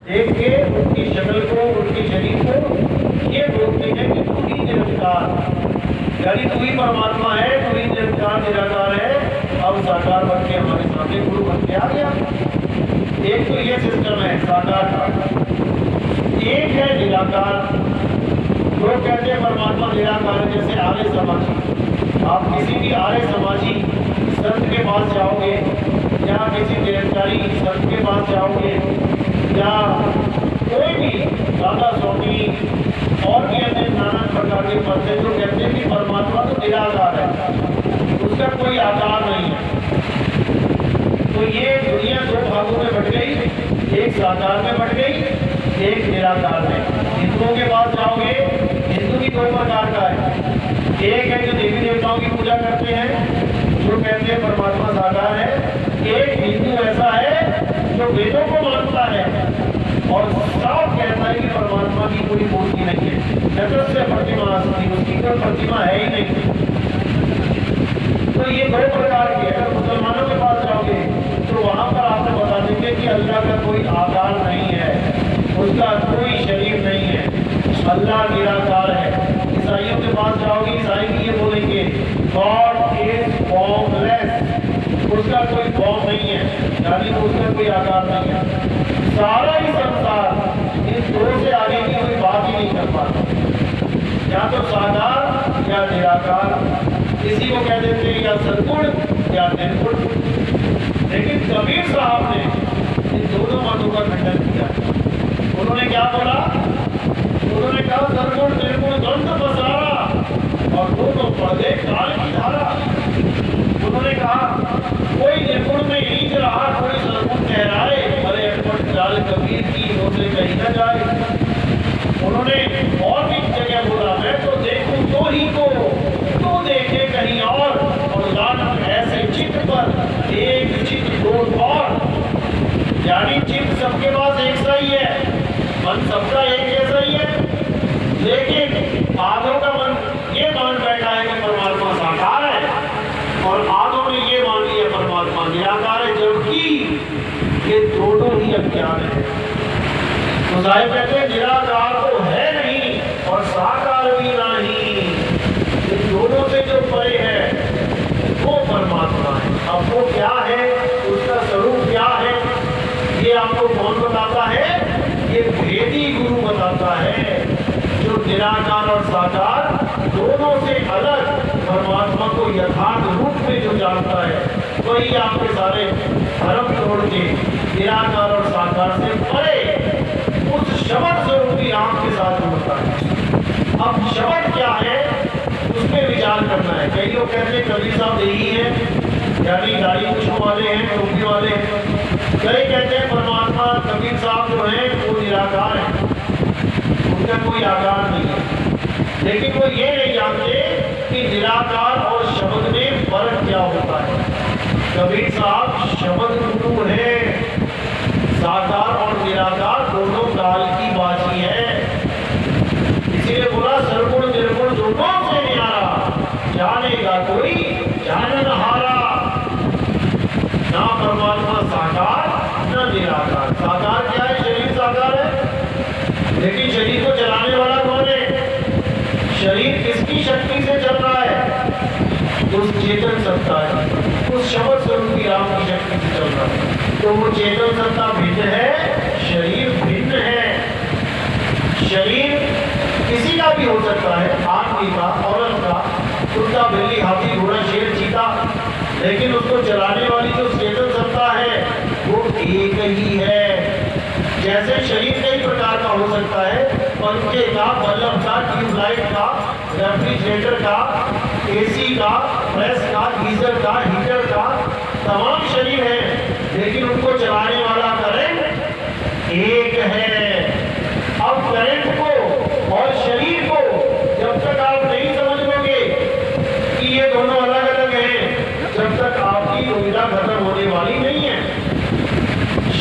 देख के उनकी शक्ल को, उनके शरीर को ये बोलते हैं कि तू ही निरंकार, यानी तू ही परमात्मा है, तू ही निरंकार निराकार है। अब साकार बन के हमारे सामने गुरु बन के आ गया। एक तो ये सिस्टम है साकार का, एक है निराकार। लोग कहते हैं परमात्मा निराकार है, जैसे आर्य समाजी। आप किसी भी आर्य समाजी संत के पास जाओगे या किसी निरंकारी संत के पास जाओगे या कोई भी दादा स्वामी और भी अन्य नाना प्रकार के पद हैं जो कहते हैं कि परमात्मा तो निराकार है, उसका कोई आकार नहीं है। तो ये दुनिया दो भागों में बट गई, एक साकार में बट गई, एक निराकार में। हिंदुओं के पास जाओगे, हिंदू भी दो प्रकार का है। एक है जो देवी देवताओं की पूजा करते हैं, जो कहते हैं परमात्मा साकार है। एक हिंदू ऐसा है जो वेदों को मानता है और साफ कहता है कि परमात्मा की कोई मूर्ति नहीं है, जगत प्रतिमा असली, उसकी कोई प्रतिमा है ही नहीं। तो ये दो प्रकार के। अगर मुसलमानों के पास जाओगे तो वहां पर आपको बता देंगे कि अल्लाह का कोई आकार नहीं है, उसका कोई शरीर नहीं है, अल्लाह निराकार है। ईसाइयों के पास जाओगे, ईसाई भी ये बोलेंगे गॉड इज फॉर्मलेस, उसका कोई फॉर्म नहीं है, यानी उसका कोई आकार नहीं है। सारा ही संसार इन दो से आगे की कोई बात ही नहीं कर पाता, या तो साकार या निराकार। किसी को कह देते हैं या सद्गुण या निर्गुण। लेकिन कबीर साहब ने इन दोनों मतों का खंडन किया। उन्होंने क्या बोला? उन्होंने कहा सद्गुण निर्गुण द्वंद्व पसारा और दोनों पढ़े काल की धारा। उन्होंने कहा कोई निर्गुण में ईज रहा, कोई सद्गुण कहराए, अरे अटपट चाल कबीर की से कहीं न जाए। उन्होंने और भी जगह बोला, मैं तो देखूं तो ही को, तू देखे कहीं और लानत ऐसे चित्त पर एक चित्त दो और। यानी चित्त सबके पास एक सा ही है, मन सबका एक जैसा ही है, लेकिन आधों का मन ये मान बैठा है कि परमात्मा साकार है और आधों ने ये मान लिया परमात्मा निराकार है, जबकि ये दोनों ही अज्ञान है। तो साहिब कहते हैं निराकार तो है नहीं और साकार भी नहीं, इन दोनों से जो परे है वो परमात्मा है। अब वो क्या है, उसका स्वरूप क्या है, ये आपको कौन बताता है? ये भेदी गुरु बताता है, जो निराकार और साकार दोनों से अलग परमात्मा को यथार्थ रूप में जो जानता है, वही आपके सारे धर्म तोड़ के निराकार और साकार से परे उस शब्द स्वरूपी राम के साथ होता है। अब शब्द क्या है उसमें विचार करना है। कई लोग कहते हैं कबीर साहब यही है, यानी दाढ़ी मूंछ वाले हैं, टोपी वाले हैं। कई कहते हैं परमात्मा कबीर साहब जो हैं वो निराकार है, उनका कोई आकार नहीं है। लेकिन वो ये नहीं जानते कि निराकार और शब्द में फर्क क्या होता है। कबीर साहब शब्द गुरु है, साकार और निराकार दोनों काल की बाजी है। इसीलिए बोला सर्वगुण निर्गुण दोनों से न्यारा, जानेगा कोई जाननहारा। ना परमात्मा साकार ना निराकार। साकार क्या है? शरीर साकार है, लेकिन शरीर को चलाने वाला कौन है? शरीर किसकी शक्ति से चल रहा है? उस चेतन सत्ता है, उस शब्द स्वरूपी राम की शक्ति से चल रहा है। तो वो चेतन सत्ता भिन्न है, शरीर भिन्न है। शरीर किसी का भी हो सकता है, आदमी का, औरत का, कुत्ता, बिल्ली, हाथी, घोड़ा, शेर, चीता, लेकिन उसको चलाने वाली जो चेतन सत्ता है वो एक ही है। जैसे शरीर कई प्रकार का हो सकता है, पंखे का, बल्ब का, ट्यूबलाइट का, रेफ्रिजरेटर का, एसी का, प्रेस का, गीजर का, हीटर का, तमाम शरीर है, लेकिन उनको चलाने वाला करंट एक है। अब करंट को और शरीर को जब तक आप नहीं समझ लोगे कि ये दोनों अलग अलग हैं, जब तक आपकी दुविधा खत्म होने वाली नहीं है।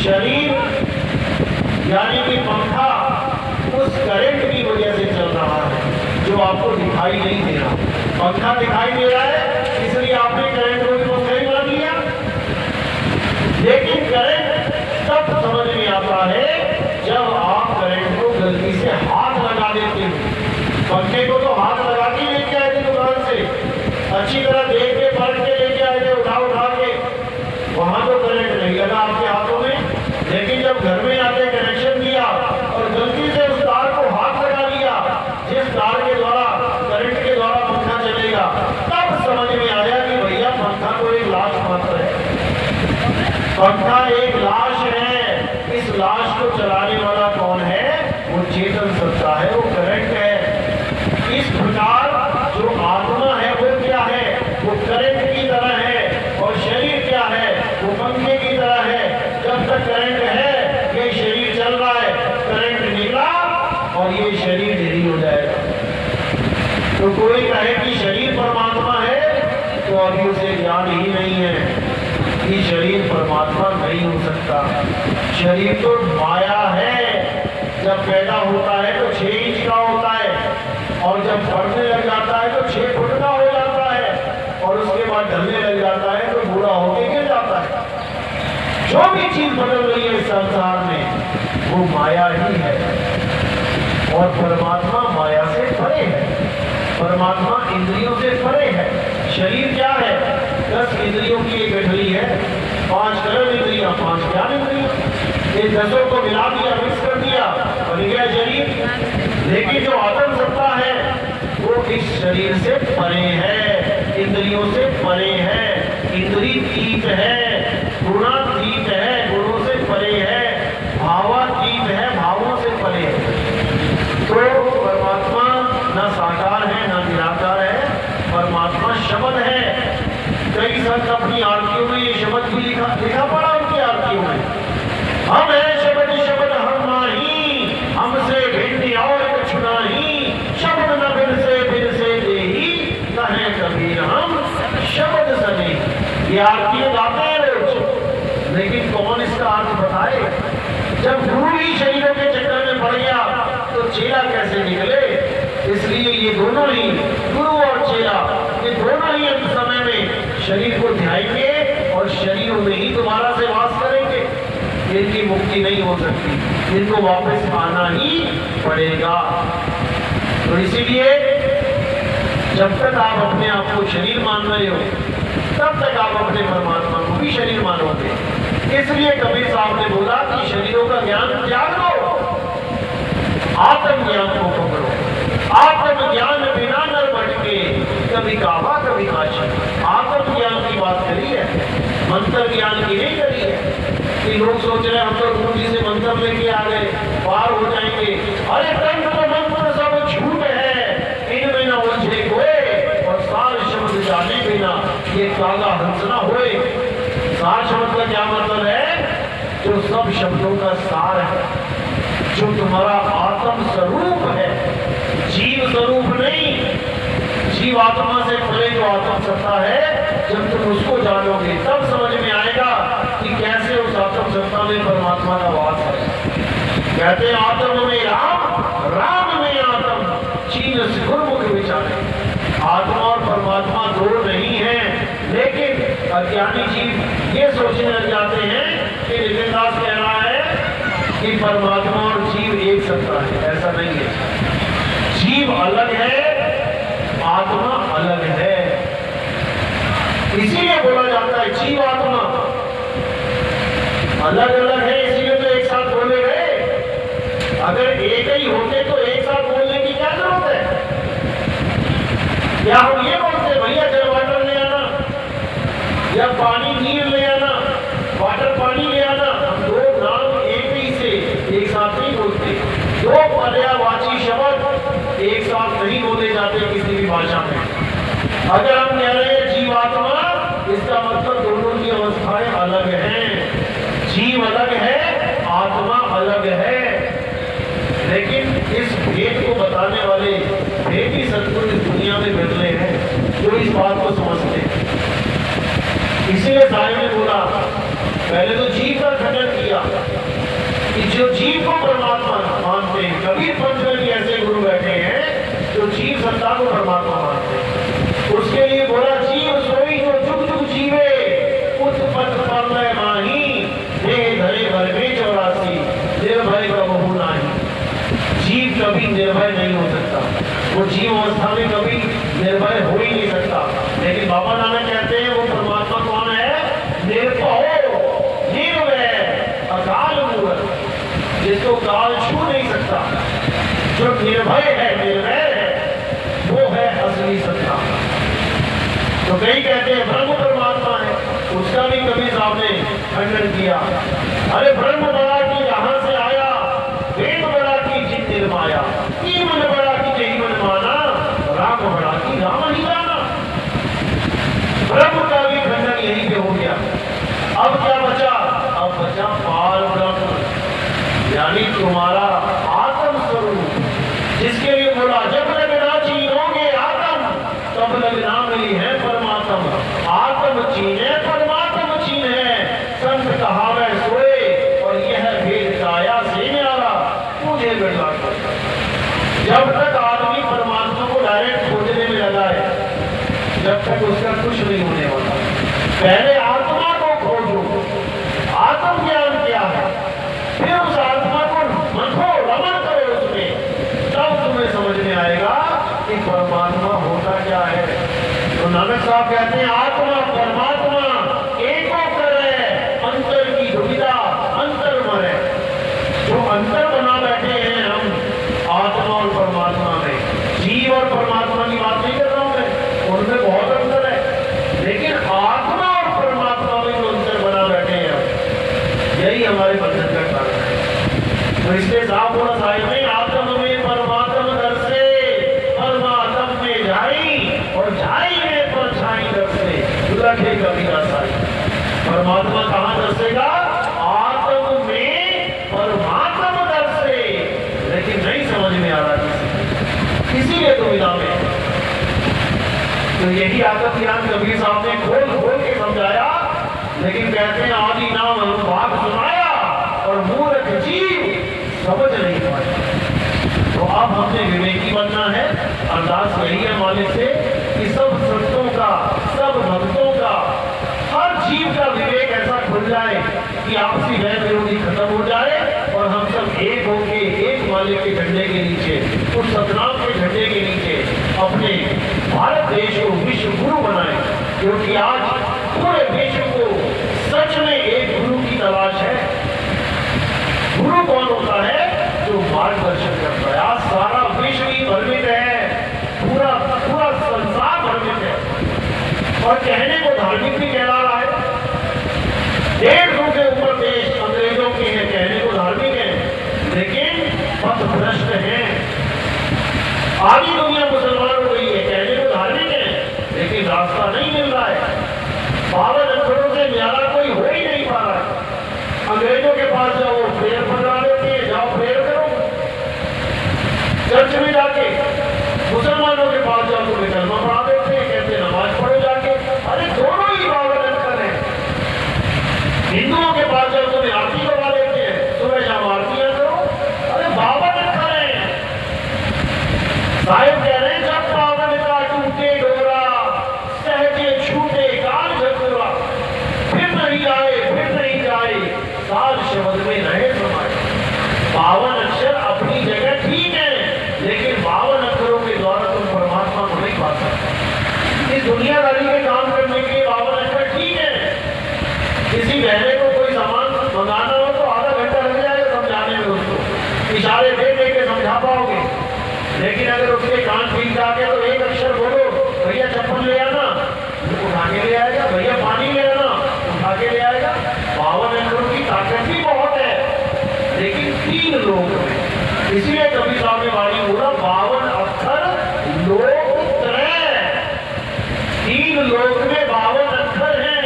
शरीर यानी कि पंखा उस करंट की वजह से चल रहा है जो आपको दिखाई नहीं दे रहा। पंखा दिखाई दे रहा है इसलिए आपने करंट को भी पंखा ही मान लिया, लेकिन करंट तब समझ में आता है जब को चलाने वाला कौन है? वो चेतन सत्ता है, वो करंट है। इस प्रकार जो आत्मा है वो क्या है? वो करंट की तरह है। और शरीर क्या है? वो पंखे की तरह है। जब तक करंट है ये शरीर चल रहा है, करंट निकला और ये शरीर ढीली हो जाएगा। तो कोई कहे कि शरीर परमात्मा है तो अभी उसे ज्ञान ही नहीं है कि शरीर परमात्मा नहीं हो सकता। शरीर तो माया है। जब पैदा होता है तो 6 इंच का होता है और जब बढ़ने लग जाता है तो 6 फुट का हो जाता है और उसके बाद ढलने लग जाता है तो बूढ़ा होके गिर जाता है। जो भी चीज बदल रही है इस संसार में वो माया ही है और परमात्मा माया से परे है। परमात्मा इंद्रियों से परे है। शरीर क्या है? 10 इंद्रियों की एक गठरी है, 5 कर्म इंद्रियां, 5 ज्ञान इंद्रियां। ये 10 को मिला दिया, मिक्स कर दिया, बन गया शरीर। लेकिन जो आत्म सत्ता है वो इस शरीर से परे है, इंद्रियों से परे है, इंद्रियतीत है, गुणातीत है, गुणों से परे है, भावातीत है, भावों से परे है। तो परमात्मा न साकार है न निराकार है, परमात्मा शब्द है। कई संत अपनी आरतियों में ये शब्द भी लिखा पड़ा उनकी आरतियों में, हम है शब्द शब्द हम नाही, हमसे भिन्न और कुछ नहीं, शब्द न फिर से देही, कहे कबीर हम शब्द सने। ये आरतियां गाते हैं लोग, लेकिन कौन इसका अर्थ बताए? जब गुरु ही शरीरों के चक्कर में पड़ गया तो चेला कैसे निकले? इसलिए ये दोनों ही, गुरु और चेला, ये दोनों ही अंत समय में शरीर को ध्याएंगे और शरीरों में ही दोबारा से वास करेंगे। इनकी मुक्ति नहीं हो सकती, इनको वापस आना ही पड़ेगा। तो इसीलिए जब तक आप अपने आप को शरीर मान रहे हो तब तक आप अपने परमात्मा को भी शरीर मानोगे। इसलिए कबीर साहब ने बोला कि शरीरों का ज्ञान त्याग दो, आत्म ज्ञान को पकड़ो। आत्म ज्ञान बिना नर भटके, कभी काबा कभी काशी। आत्म ज्ञान की बात करी है, मंत्र ज्ञान की नहीं करी है। कि लोग सोच रहे हैं हम तो गुरु जी से मंत्र लेके आ गए, पार हो जाएंगे। अरे तंत्र मंत्र सब झूठ है, इनमें न उलझे कोई और सार शब्द जाने बिना ये काला हंस न होए। सार शब्द का क्या मतलब है? जो सब शब्दों का सार है, जो तुम्हारा आत्म स्वरूप है, जीव स्वरूप नहीं। जीव आत्मा से परे जो आत्म सत्ता है, जब तुम उसको जानोगे तब समझ में आएगा कि कैसे उस आत्म सत्ता में परमात्मा का वास है। कहते हैं आत्म में राम, राम में आत्म, चीन से गुरमुख विचारे। आत्मा और परमात्मा दो नहीं है, लेकिन अज्ञानी जीव ये सोचने लग जाते हैं कि नितिन दास कह रहा है कि परमात्मा और जीव एक सत्ता है। ऐसा नहीं है, जीव अलग है, आत्मा अलग है। इसीलिए बोला जाता है जीव आत्मा अलग अलग है, इसीलिए तो एक साथ बोले गए। अगर एक ही होते तो एक साथ बोलने की क्या जरूरत है? क्या हम ये बोलते भैया जल वाटर ले आना या पानी नीर ले आना, वाटर पानी ले आना? हम दो नाम एक ही से एक साथ नहीं बोलते। दो पर्यायवाची शब्द एक साथ नहीं बोले जाते किसी भी भाषा में। अगर हम कह रहे हैं जीवात्मा, इसका मतलब दोनों की अवस्थाएं अलग हैं। जीव अलग है, आत्मा अलग है। लेकिन इस भेद को बताने वाले भेदी सद्गुरु इस दुनिया में मिलने हैं जो इस बात को समझते हैं। इसीलिए साहिब ने बोला, पहले तो जीव का खंडन किया कि जो जीव को परमात्मा मानते हैं। कबीर पंथ में भी ऐसे गुरु बैठे हैं जो जीव सत्ता को परमात्मा मानते हैं। उसके लिए बोला जीव सोई जो जुग जुग जीवे, उत्पत्त परलय माही, देह धरे भर में 84, निर्भय का बहु नाही। जीव कभी निर्भय नहीं हो सकता, वो जीव अवस्था में कभी निर्भय हो ही नहीं सकता। लेकिन बाबा नानक कहते हैं वो परमात्मा कौन है? निर्भय, निर्भय, अकाल मूर्त, जिसको काल छू नहीं सकता। जो निर्भय है, निर्भय है, वो है असली सत्ता। तो कई कहते हैं ब्रह्म परमात्मा है, उसका भी कबीर साहब ने खंडन किया। अरे ब्रह्म बड़ा कि यहाँ से आया नहीं तुम्हारा आत्म स्वरूप, जिसके लिए बोला जब तक ना चीनोगे आत्म तब तक ना मिली है परमात्म। आत्म चीने परमात्म चीने, संत कहावे सोए और यह भेद काया से न्यारा मुझे बिरला करता। जब तक आदमी परमात्मा को डायरेक्ट खोजने में लगा है, जब तक उसका कुछ नहीं होने वाला। पहले आत्मा को खोजो, आत्म ज्ञान क्या है, फिर उस आत्मा को मथो रमण करो उसमें, तब तुम्हें समझ में आएगा कि परमात्मा होता क्या है। तो नानक साहब कहते हैं आत्मा परमात्मा एको करे, अंतर की दुविधा अंतर मरे। जो अंतर बना बैठे हैं हम आत्मा और परमात्मा में, जीव और परमात्मा की बात नहीं कर रहा हूं मैं, उनमें बहुत अंतर है, लेकिन आत्मा और परमात्मा में जो अंतर बना बैठे हैं हम, यही हमारे बंधन का कारण है। तो इसलिए साफ बोला साहिब में आत्म में परमात्मा दर से, परमात्म में जाई और जाई में परछाई दर से, लखे कभी ना साई। परमात्मा कहां दर्शेगा? आत्म में परमात्मा दर से, लेकिन नहीं समझ में आ रहा किसी के दुविधा में। तो यही आत्म ज्ञान कबीर साहब ने खोल खोल के समझाया, लेकिन कहते हैं आदि नाम अनुभाग सुनाया और मूर्ख जीव समझ नहीं पाया। तो अब हमने विवेकी बनना है। अरदास यही है मालिक से कि सब संतों का, सब भक्तों का, हर जीव का विवेक ऐसा खुल जाए कि आपसी वैर विरोधी खत्म हो जाए और हम सब एक होके एक मालिक के झंडे के नीचे, उस सतनाम के झंडे के नीचे अपने भारत देश को विश्व गुरु बनाए। क्योंकि आज पूरे विश्व को सच में एक गुरु की तलाश है। गुरु कौन होता है? जो मार्गदर्शन करता है। आज सारा विश्व ही भ्रमित है, पूरा पूरा संसार भ्रमित है और कहने को धार्मिक भी कहला रहा है। 150 के ऊपर देश अंग्रेजों के हैं, कहने को धार्मिक है, लेकिन पथ भ्रष्ट है। आधी दुनिया मुसलमान हो गई है, कहने को धार्मिक है, लेकिन रास्ता नहीं मिल रहा है। 52 अक्षरों से न्यारा कोई हो ही नहीं पा रहा है। अंग्रेजों के पास जाओ, प्रेयर पढ़ा देते हैं, जाओ प्रेयर करो चर्च में जाके। मुसलमानों के पास जाओ तो वे कलमा पढ़ा देते हैं, कहते हैं नमाज पढ़ो जाके। अरे दोनों ही 52 अक्षर हैं। हिंदुओं के पास जाओ तो वे आरती करवा देते हैं, सुबह शाम आरतियां करो। अरे 52 अक्षर हैं। साहिब कह रहे हैं जब 52 का टूटे डोरा, सहजे छूटे काल झकोरा, फिर नहीं आए फिर नहीं जाए, साल शब्द में रहे समाये। 52 अक्षर अपनी जगह ठीक है, लेकिन 52 अक्षरों के द्वारा तुम परमात्मा को नहीं पा सकते। इस दुनियादारी के काम करने के लिए 52 अक्षर ठीक है। किसी बहने को कोई सामान मंगाना हो तो आधा घंटा लग जाएगा समझाने में, उसको इशारे दे दे के समझा पाओगे। लेकिन अगर उसके कान ठीक जाके तो एक अक्षर बोलो, भैया चप्पल ले आना, उठा के ले आएगा, भैया पानी ले आना, उठा के ले आएगा। 52 अक्षरों की ताकत भी बहुत है, लेकिन 3 लोग हैं। इसीलिए कबीर साहब ने वाणी बोला 52 अक्षर लोक त्रय, 3 लोक में 52 अक्षर हैं,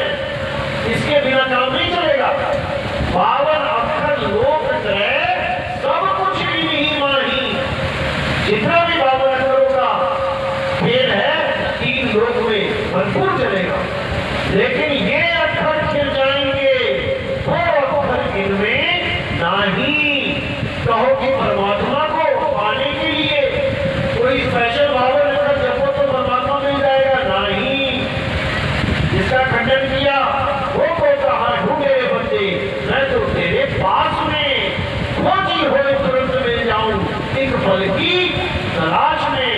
इसके बिना काम नहीं चलेगा। 52 अक्षर लोक त्रय, सब कुछ नहीं माही। जितना भी 52 अक्षरों का खेल है 3 लोक में भरपूर चलेगा, लेकिन ये अक्षर खिल जाएंगे, वो अक्षर इनमें नहीं। कहो कि परमात्मा को पाने के लिए कोई स्पेशल 52 अक्षर जपो तो परमात्मा मिल जाएगा, नहीं। जिसका खंडन किया वो को कहा ढूंढे बंदे, मैं तो तेरे पास में खोजी हो तुरंत मिल जाऊं, एक फल की तलाश में।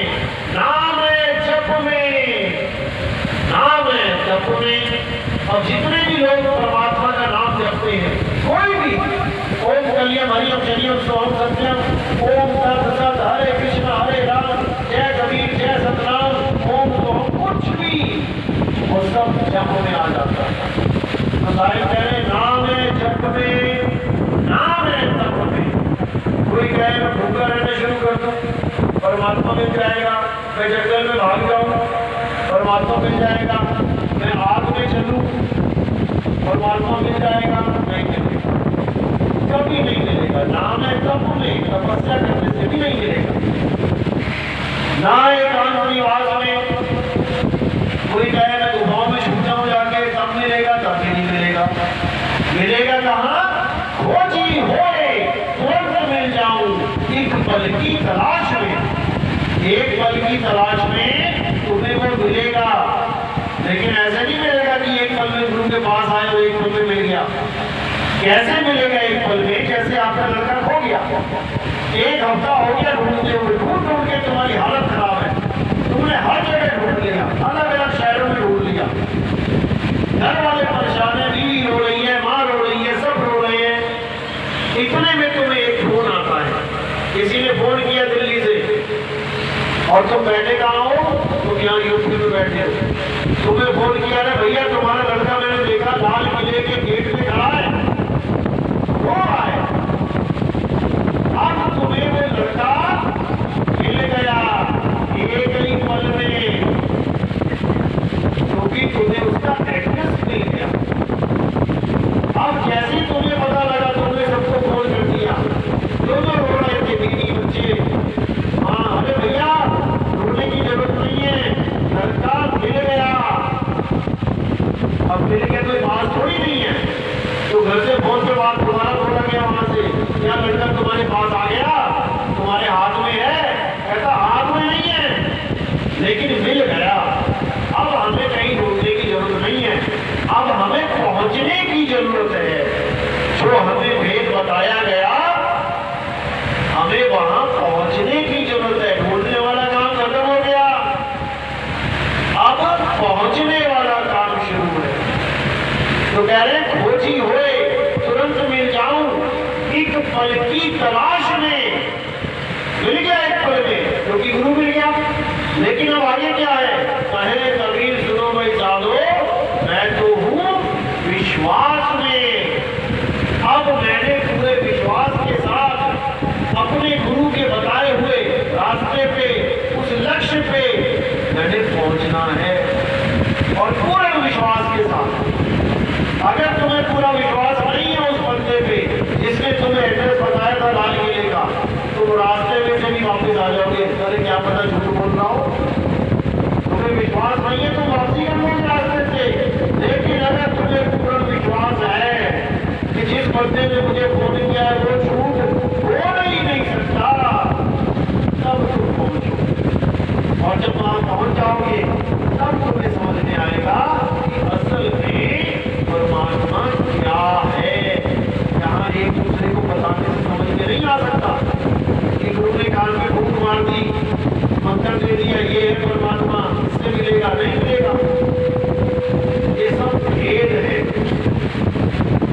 नाम है जप में, नाम है जप में। अब जितने भी लोग परमात्मा का नाम जपते हैं, कोई भी ओम कलियम हरियम शरीयम सोहम सत्यम, ओम तत्सत हरे कृष्ण हरे राम, जय कबीर जय सतनाम, ओम सोहम, कुछ भी वो सब जप में आ जाता है। साहिब कह रहे नाम है जप में, नाम है तप में। कोई कहे मैं भूखा रहना शुरू कर दूं, परमात्मा मिल जाएगा। मैं जंगल में भाग जाऊं, परमात्मा मिल जाएगा। मैं आग में चलूं, परमात्मा मिल जाएगा। नहीं मिलेगा, कभी नहीं मिलेगा। मिलेगा, ना हमें तप में तपस्या करने से भी नहीं मिलेगा, ना एकांत निवास में कोई कहे मैं गुफाओं में छूट जाऊं जाके तब मिलेगा, तब भी नहीं मिलेगा। मिलेगा कहाँ? खोजी होए तुरंत मिल जाऊं एक पल की तलाश में, एक पल की तलाश में तुम्हें वो मिलेगा। लेकिन ऐसे नहीं मिलेगा कि एक पल में गुरु के पास आए और एक पल में मिल गया। कैसे मिलेगा एक पल में? जैसे आपका लड़का खो गया, एक हफ्ता हो गया ढूंढते हुए, ढूंढ ढूंढ के तुम्हारी हालत खराब है, तुमने हर जगह ढूंढ लिया, अलग अलग शहरों में ढूंढ लिया, घर वाले परेशान है, बीवी रो रही है, माँ रो रही है, सब रो रहे हैं। इतने में तुम्हें एक फोन आता है, किसी ने फोन किया दिल्ली से, और तुम बैठे कहाँ हो? तुम यहाँ यूपी में बैठे हो। तुम्हें फोन किया है भैया तुम्हारा लड़का मैंने देखा लाल किले के गेट पे खड़ा है, वो आए। अब तुम्हें वो लड़का मिल गया एक ही पल में, क्योंकि तुम्हें उसका एड्रेस मिल गया। अब जैसे तुम्हें पता लगा तुमने सबको फोन कर दिया, दोनों रो रहे थे, बीवी बच्चे। हाँ अरे भैया रोने की जरूरत नहीं है, लड़का मिल गया। अब मिल गया कोई बात थोड़ी नहीं है, तो घर से फोन पे बात दोबारा बोला गया वहां से, क्या लड़का तुम्हारे पास आ गया, तुम्हारे हाथ में है? कहता हाथ में नहीं है, लेकिन मिल गया। अब हमें कहीं ढूंढने की जरूरत नहीं है, अब हमें पहुंचने की जरूरत है। जो हमें भेद बताया गया हमें वहां पहुंचने की जरूरत है। ढूंढने वाला काम खत्म हो गया, अब पहुंचने वाला काम शुरू है। तो कह रहे खोजी होए तुरंत मिल जाऊं एक पल की तलाश में। मिल गया एक पल में, क्योंकि गुरु मिल गया। लेकिन अब आगे क्या है? कहे कबीर सुनो भाई साधो, मैं तो हूं विश्वास में। अब मैंने पूरे विश्वास के साथ अपने गुरु के बताए हुए रास्ते पे, उस लक्ष्य पे मैंने पहुंचना है, और पूरे विश्वास के साथ। अगर तुम्हें पूरा विश्वास नहीं है उस बंदे पे जिसने तुम्हें एड्रेस बताया था लाल किले का, तुम रास्ते में से भी वापस आ जाओगे। अरे क्या पता झूठ बोल रहा हो, तुम्हें विश्वास नहीं है तुम वापसी कर लोगे रास्ते से। लेकिन अगर तुम्हें पूरा विश्वास है कि जिस बंदे ने मुझे फोन किया है वो झूठ बोल ही नहीं सकता, तब तुम पहुंचो। और जब वहां पहुंच जाओगे तब तुम्हें समझ में आएगा कि असल में परमात्मा क्या है। यहाँ एक दूसरे को बताने से समझ में नहीं आ सकता कि गुरु ने कान में फूंक मार दी, मंत्र दे दिया, ये है परमात्मा, इससे मिलेगा, नहीं मिलेगा। ये सब भेद है।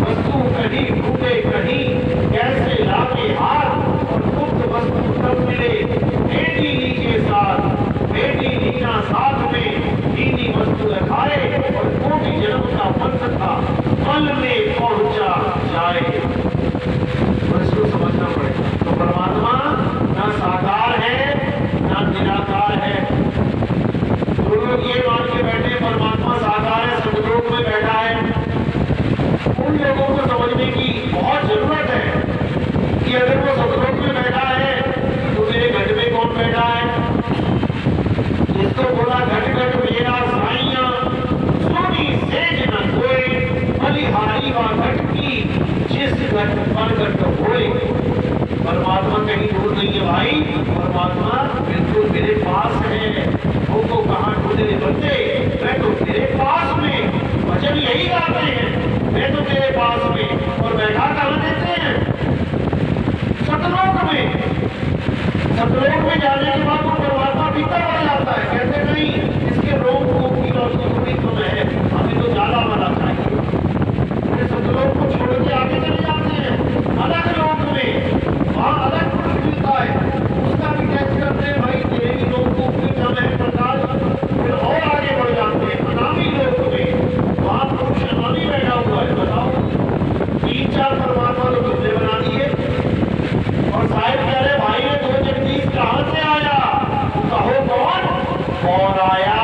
वस्तु कहीं ढूंढे कहीं, कैसे लाके हाथ, और गुप्त वस्तु तब मिले बेटी नीचे साथ, बेटी नीना साथ में, नीनी वस्तु रखाए, और कोटि जन्म का पंथ था फल में पहुंचा जाए। तो इसको समझना पड़ेगा। तो परमात्मा ना साकार है ना निराकार है। जो लोग ये मान के बैठे परमात्मा साकार है, सतलोक में बैठा है, उन लोगों को समझने की बहुत जरूरत है कि अगर वो सतलोक में बैठा है तो मेरे घट में कौन बैठा है? जिसको बोला घट घट मेरा साइया, सोनी सेज न कोई, बलिहारी व घट की जिस घट पर घट होए। परमात्मा कहीं दूर नहीं है भाई, परमात्मा बिल्कुल मेरे पास है। वो कहाँ ढूंढने बनते, मैं तो तेरे पास में। वचन यही गाते हैं, मैं तो तेरे पास में। और बैठा कहाँ देते हैं? सतलोक में। सतलोक में जाने के बाद वो परमात्मा भीतर बढ़ जाता है। कहते नहीं इसके रोम को की रोशनी थोड़ी कम है, हमें तो ज्यादा वाला चाहिए। सतलोक को छोड़ के आगे चले जाते हैं अलग लोक में, वहाँ अलग कुछ मिलता है, उसका भी टेस्ट करते हैं। भाई तेरे भी लोग को कम है प्रकाश, फिर और आगे बढ़ जाते हैं अनामी लोक में, वहाँ पुरुष अनामी बैठा हुआ है। बताओ 3-4 परमात्मा लोग कितने बना दिए। और साहिब कह रहे भाई ने 2 जगदीश कहाँ से आया? कहो कौन आया?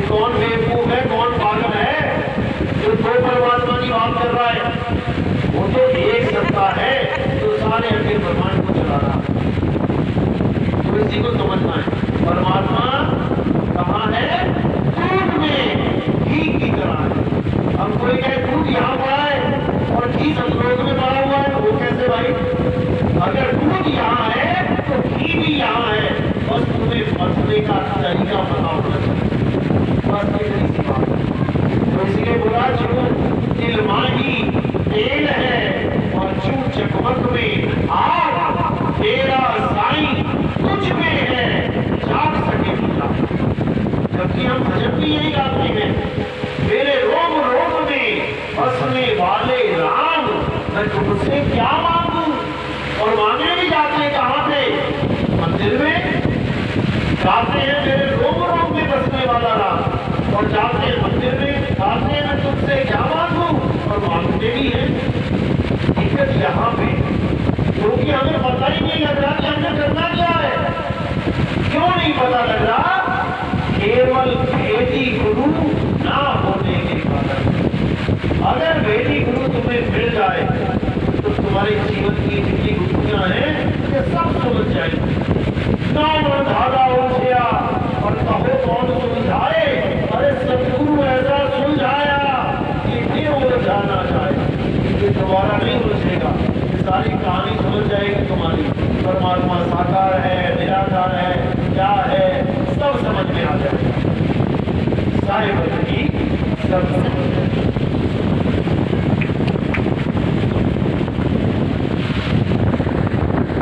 कौन बेवकूफ है, कौन पागल है जो 2 परमात्मा की बात कर रहा है? वो तो एक सत्ता है, तो ब्रह्मांड को चला रहा है। तो इसी को समझना है, परमात्मा कहाँ है? दूध में घी की तरह है। हम कोई कहे दूध यहाँ पड़ा है और घी सतलोक में पड़ा हुआ है, वो कैसे भाई? अगर दूध यहाँ है तो घी भी यहाँ है, बस तुम्हें बचने का तरीका पता होना चाहिए, बस इतनी सी बात है। तो इसलिए बोला जो तिल माही तेल है और चू चकमक में आग, तेरा साईं तुझ में है, जाग सके पूरा। जबकि हम भजन भी यही गाते हैं, मेरे रोम रोम में बसने वाले राम, मैं तुमसे क्या मांगू? और मांगने भी जाते हैं कहाँ पे? मंदिर में जाते हैं, मेरे रोम रोम में बसने वाला राम, और जाते हैं मंदिर में, जाते हैं मैं तुमसे क्या मांगू, और मांगते भी हैं। दिक्कत यहाँ पे, क्योंकि हमें पता ही नहीं लग रहा कि हमें करना क्या है। क्यों नहीं पता लग रहा? केवल भेदी गुरु ना होने के कारण। अगर भेदी गुरु तुम्हें मिल जाए तो तुम्हारे जीवन की जितनी गुत्थियां हैं ये सब सुलझ जाएंगी। नाम और धागा उलझिया और कहो कौन सुलझाए, अरे सतगुरु ऐसा सुलझाया कि क्यों उलझाना चाहे, ये दोबारा नहीं उलझेगा। ये सारी कहानी सुलझ जाएगी तुम्हारी। परमात्मा साकार है, निराकार है, क्या है, सब समझ में आ जाएगा। सारे बंद की सब